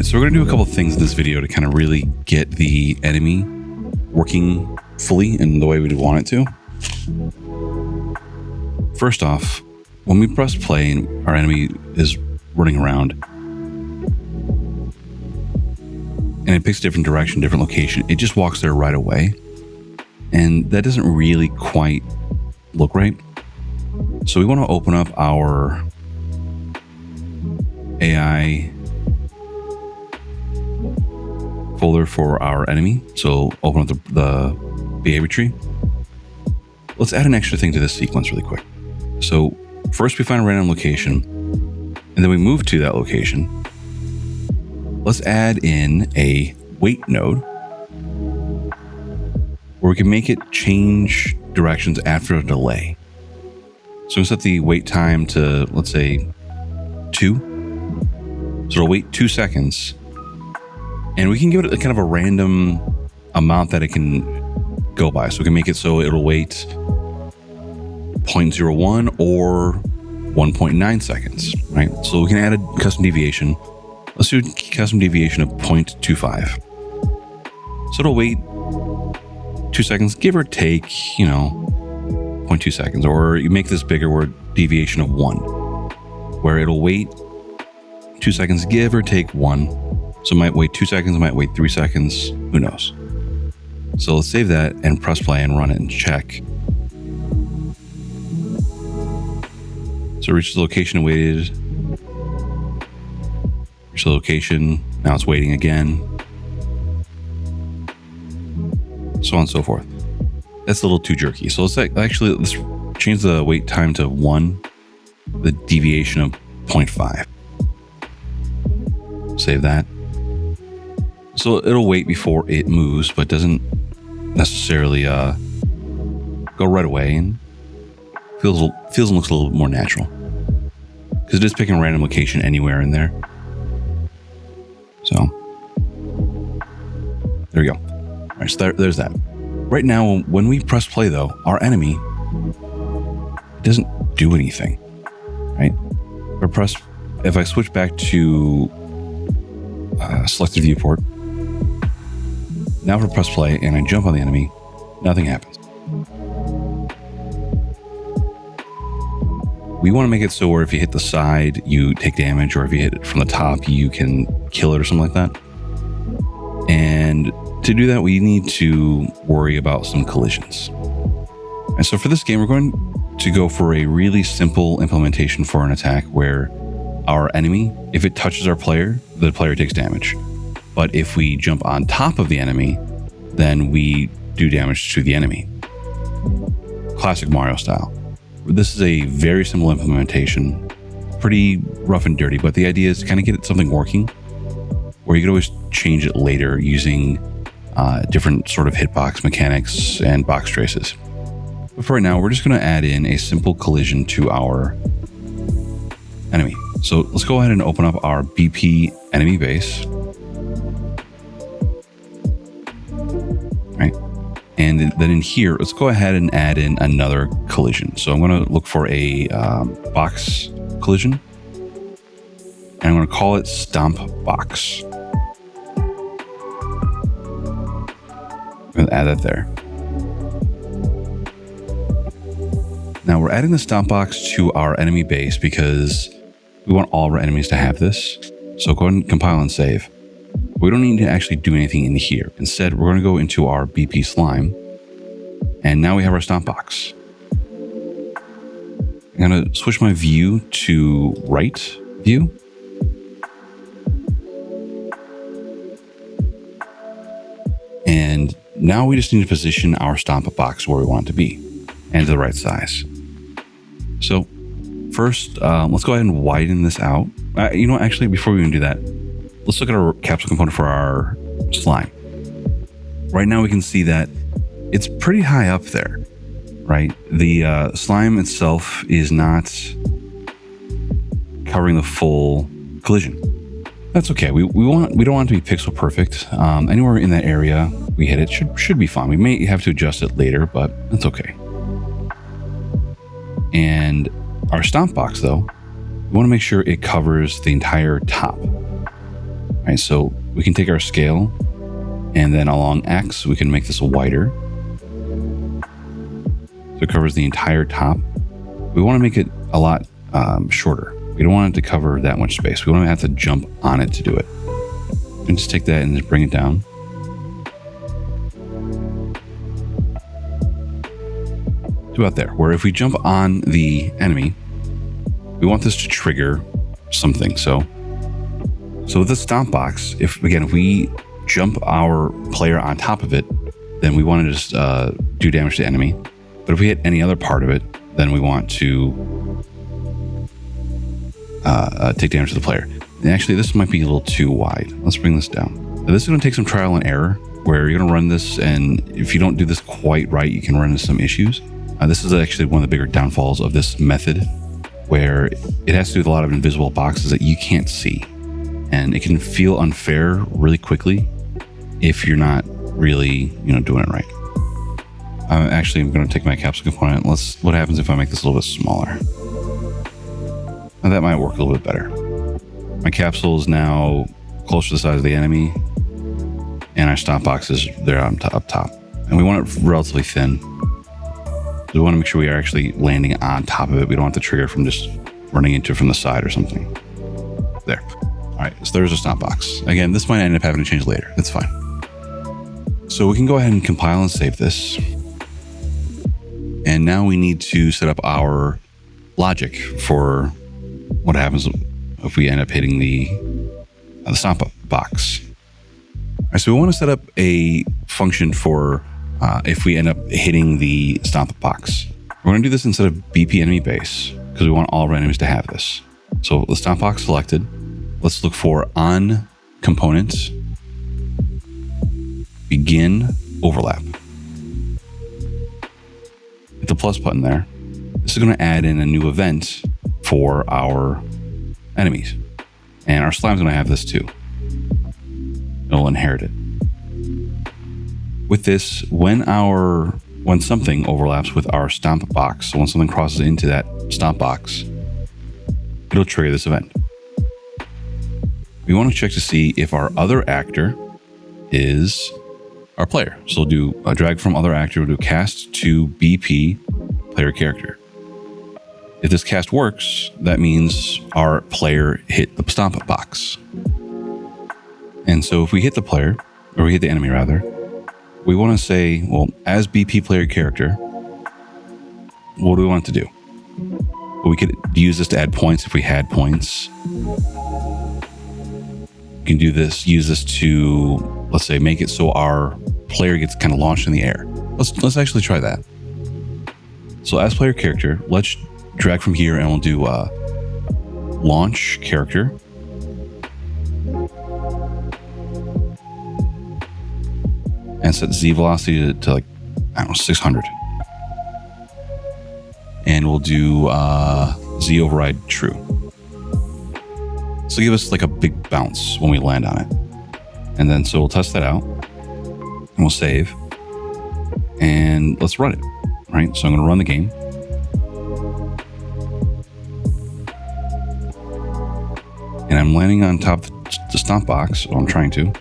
right, so we're going to do a couple things in this video to kind of really get the enemy working fully in the way we want it to. First off, when we press play and our enemy is running around and it picks a different direction, different location, it just walks there right away. And that doesn't really quite look right. So we want to open up our AI folder for our enemy. So open up the behavior tree. Let's add an extra thing to this sequence really quick. So first we find a random location and then we move to that location. Let's add in a wait node where we can make it change directions after a delay. So we set the wait time to, let's say, 2. So it'll wait 2 seconds. And we can give it a kind of a random amount that it can go by. So we can make it so it'll wait 0.01 or 1.9 seconds, right? So we can add a custom deviation. Let's do a custom deviation of 0.25. So it'll wait 2 seconds, give or take, 0.2 seconds. Or you make this bigger where deviation of 1, where it'll wait 2 seconds, give or take 1. So it might wait 2 seconds, it might wait 3 seconds, who knows? So let's save that and press play and run it and check. So reach the location and waited. Reach the location, now it's waiting again. So on and so forth. That's a little too jerky. So let's change the wait time to 1, the deviation of 0.5. Save that. So it'll wait before it moves, but doesn't necessarily go right away, and feels and looks a little more natural because it is picking a random location anywhere in there. So there we go. All right, so there's that. Right now, when we press play, though, our enemy doesn't do anything. Right? If I switch back to selected viewport. Now if I press play and I jump on the enemy, nothing happens. We want to make it so where if you hit the side, you take damage, or if you hit it from the top, you can kill it or something like that. And to do that, we need to worry about some collisions. And so for this game, we're going to go for a really simple implementation for an attack where our enemy, if it touches our player, the player takes damage. But if we jump on top of the enemy, then we do damage to the enemy. Classic Mario style. This is a very simple implementation, pretty rough and dirty, but the idea is to kind of get something working where you can always change it later using different sort of hitbox mechanics and box traces. But for right now, we're just going to add in a simple collision to our enemy. So let's go ahead and open up our BP enemy base. Right. And then in here, let's go ahead and add in another collision. So I'm going to look for a box collision. And I'm going to call it Stompbox. I'm going to add that there. Now we're adding the Stompbox to our enemy base because we want all of our enemies to have this. So go ahead and compile and save. We don't need to actually do anything in here. Instead, we're going to go into our BP slime. And now we have our Stompbox. I'm going to switch my view to right view. And now we just need to position our Stompbox where we want it to be and to the right size. So first, let's go ahead and widen this out. Actually, before we even do that, let's look at our capsule component for our slime. Right now we can see that it's pretty high up there, right? The slime itself is not covering the full collision. That's okay. We don't want it to be pixel perfect. Anywhere in that area we hit it should be fine. We may have to adjust it later, but that's okay. And our Stompbox, though, we want to make sure it covers the entire top. right? So we can take our scale, and then along X, we can make this wider. So it covers the entire top. We want to make it a lot shorter. We don't want it to cover that much space. We want to have to jump on it to do it. And just take that and just bring it down. To about there, where if we jump on the enemy, we want this to trigger something. So with the Stompbox, if we jump our player on top of it, then we want to just do damage to the enemy. But if we hit any other part of it, then we want to take damage to the player. And actually, this might be a little too wide. Let's bring this down. Now, this is going to take some trial and error, where you're going to run this, and if you don't do this quite right, you can run into some issues. This is actually one of the bigger downfalls of this method, where it has to do with a lot of invisible boxes that you can't see. And it can feel unfair really quickly if you're not really, doing it right. I'm going to take my capsule component. What happens if I make this a little bit smaller? Now that might work a little bit better. My capsule is now close to the size of the enemy, and our Stompbox is there up top. And we want it relatively thin. So we want to make sure we are actually landing on top of it. We don't want the trigger from just running into it from the side or something. There. All right, so there's a Stompbox. Again, this might end up having to change later. That's fine. So we can go ahead and compile and save this. And now we need to set up our logic for what happens if we end up hitting the Stompbox. All right, so we want to set up a function for if we end up hitting the Stompbox. We're going to do this instead of BP enemy base, because we want all of our enemies to have this. So the Stompbox selected. Let's look for on component, begin overlap. Hit the plus button there. This is going to add in a new event for our enemies. And our slime's going to have this too. It'll inherit it. With this, when something overlaps with our Stompbox, so when something crosses into that Stompbox, it'll trigger this event. We want to check to see if our other actor is our player. So we'll do a drag from other actor, we'll do cast to BP player character. If this cast works, that means our player hit the Stompbox. And so if we hit the player, or we hit the enemy rather, we want to say, well, as BP player character, what do we want it to do? Well, we could use this to add points if we had points. We can do this, use this to, let's say, make it so our player gets kind of launched in the air. Let's actually try that. So as player character, let's drag from here and we'll do launch character. And set Z velocity to like, 600. And we'll do Z override true. So give us like a big bounce when we land on it. And then so we'll test that out. And we'll save. And let's run it. Right? So I'm going to run the game. And I'm landing on top of the Stompbox, or I'm trying to.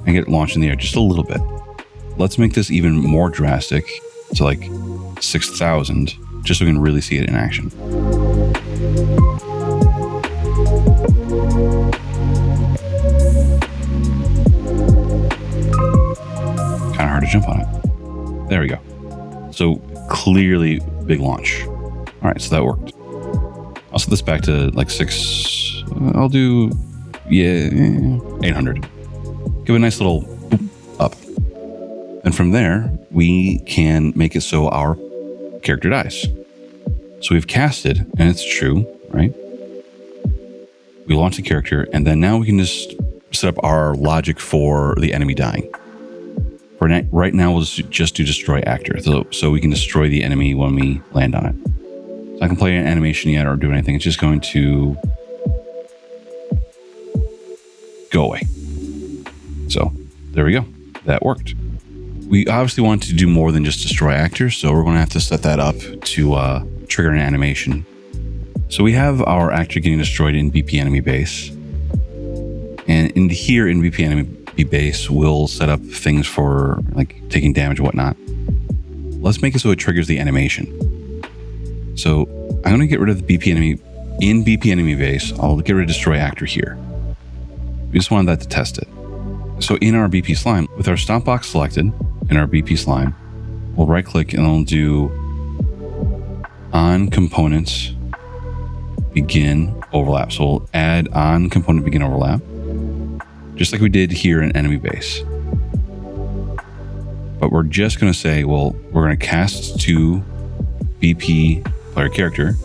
And get it launched in the air just a little bit. Let's make this even more drastic to like 6,000, just so we can really see it in action. Kind of hard to jump on it. There we go. So clearly big launch. All right, so that worked. I'll set this back to like 6. I'll do 800. Give it a nice little boop up. And from there, we can make it so our character dies. So we've casted, and it's true, right? We launch the character, and then now we can just set up our logic for the enemy dying. For right now, we'll just do destroy actor, so we can destroy the enemy when we land on it. So I can play an animation yet or do anything. It's just going to go away. So there we go. That worked. We obviously want to do more than just destroy actors, so we're going to have to set that up to trigger an animation. So we have our actor getting destroyed in BP enemy base. And in here in BP enemy base, we'll set up things for like taking damage and whatnot. Let's make it so it triggers the animation. So I'm going to get rid of the BP enemy. In BP enemy base, I'll get rid of destroy actor here. We just wanted that to test it. So in our BP slime, with our Stompbox selected in our BP slime, we'll right click and we'll do on components begin overlap. So we'll add on component begin overlap, just like we did here in enemy base. But we're just going to say, well, we're going to cast to BP player character,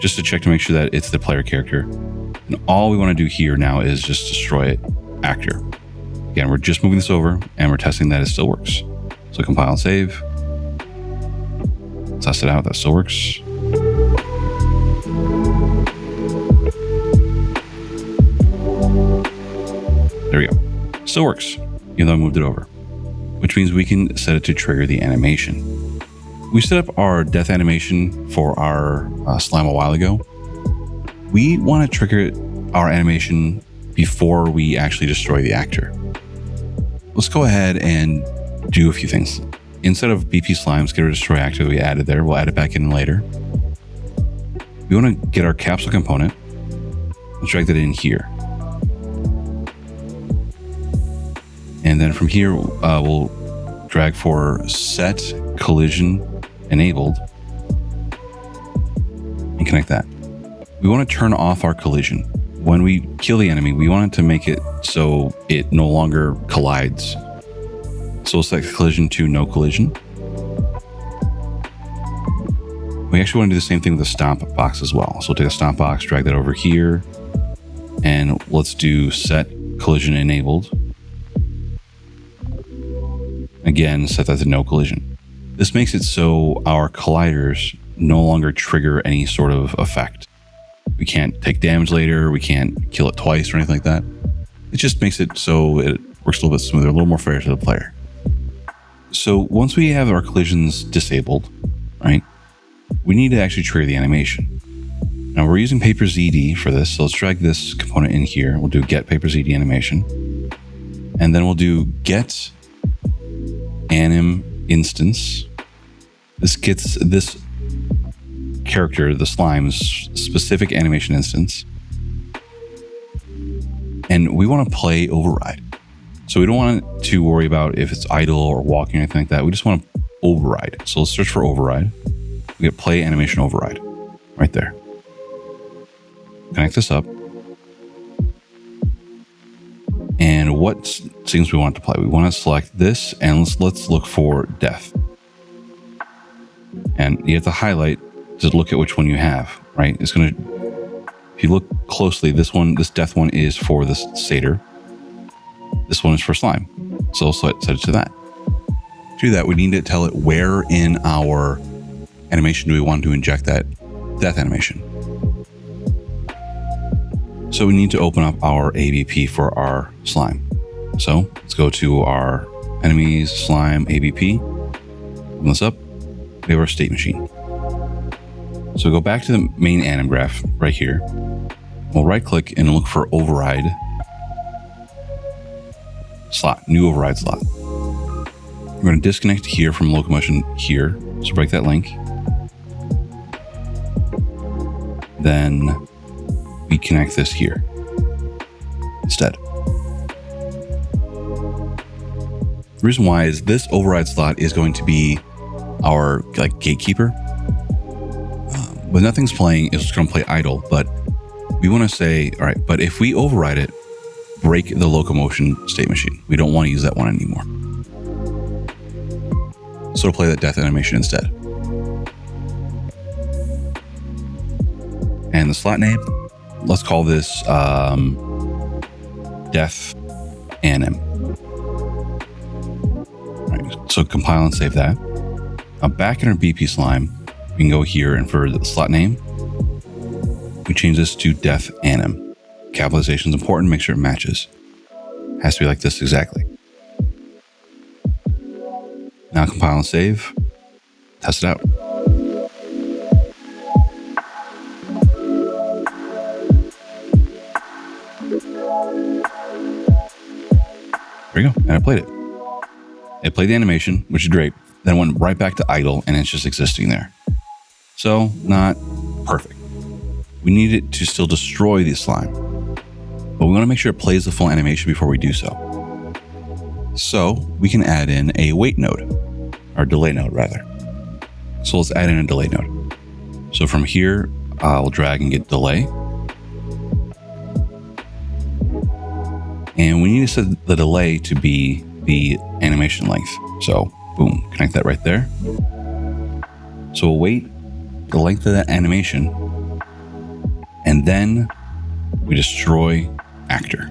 just to check to make sure that it's the player character. And all we want to do here now is just destroy actor. Again, we're just moving this over and we're testing that it still works. So compile and save. Test it out, that still works. There we go. Still works, even though I moved it over, which means we can set it to trigger the animation. We set up our death animation for our slime a while ago. We want to trigger our animation before we actually destroy the actor. Let's go ahead and do a few things. Instead of BP slimes, get rid of destroy actor that we added there. We'll add it back in later. We want to get our capsule component. Let's drag that in here. And then from here, we'll drag for set collision enabled and connect that. We want to turn off our collision. When we kill the enemy, we want it to make it so it no longer collides. So we'll select collision to no collision. We actually want to do the same thing with the Stompbox as well. So we'll take a Stompbox, drag that over here, and let's do set collision enabled. Again, set that to no collision. This makes it so our colliders no longer trigger any sort of effect. We can't take damage later, we can't kill it twice or anything like that. It just makes it so it works a little bit smoother, a little more fair to the player. So once we have our collisions disabled, right, we need to actually trigger the animation. Now we're using PaperZD for this, so let's drag this component in here. We'll do get PaperZD animation, and then we'll do get anim instance. This gets this character, the slime's specific animation instance, and we want to play override. So we don't want to worry about if it's idle or walking or anything like that. We just want to override. So let's search for override. We get play animation override right there. Connect this up. And what things we want to play? We want to select this, and let's look for death. And you have to highlight to look at which one you have, right? It's going to, if you look closely, this death one is for the satyr. This one is for slime. So we'll set it to that. To do that, we need to tell it where in our animation do we want to inject that death animation. So we need to open up our ABP for our slime. So let's go to our enemies, slime, ABP. Open this up. We have our state machine. So go back to the main anim graph right here. We'll right click and look for override slot, new override slot. We're going to disconnect here from locomotion here. So break that link. Then we connect this here instead. The reason why is this override slot is going to be our gatekeeper. When nothing's playing, it's going to play idle, but we want to say, all right, but if we override it, break the locomotion state machine. We don't want to use that one anymore. So we'll play that death animation instead. And the slot name, let's call this death anim. Right, so compile and save that. Now back in our BP slime, we can go here, and for the slot name, we change this to death anim. Capitalization is important, make sure it matches. Has to be like this exactly. Now compile and save. Test it out. There you go. And I played it. It played the animation, which is great. Then it went right back to idle and it's just existing there. So not perfect. We need it to still destroy the slime, but we want to make sure it plays the full animation before we do so. So we can add in a wait node, or delay node rather. So let's add in a delay node. So from here, I'll drag and get delay. And we need to set the delay to be the animation length. So boom, connect that right there. So we'll wait the length of that animation, and then we destroy actor.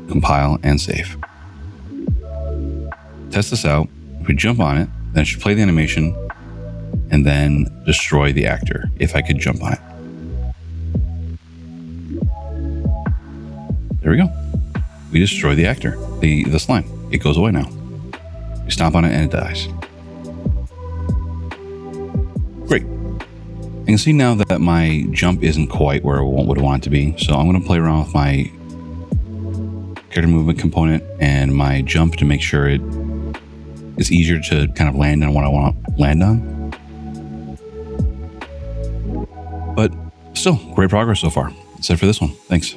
Compile and save. Test this out. If we jump on it, then it should play the animation and then destroy the actor if I could jump on it. There we go. We destroy the actor, the slime. It goes away now. You stomp on it and it dies. Great. You can see now that my jump isn't quite where I would want it to be. So I'm going to play around with my character movement component and my jump to make sure it's easier to kind of land on what I want to land on. But still, great progress so far. That's it for this one. Thanks.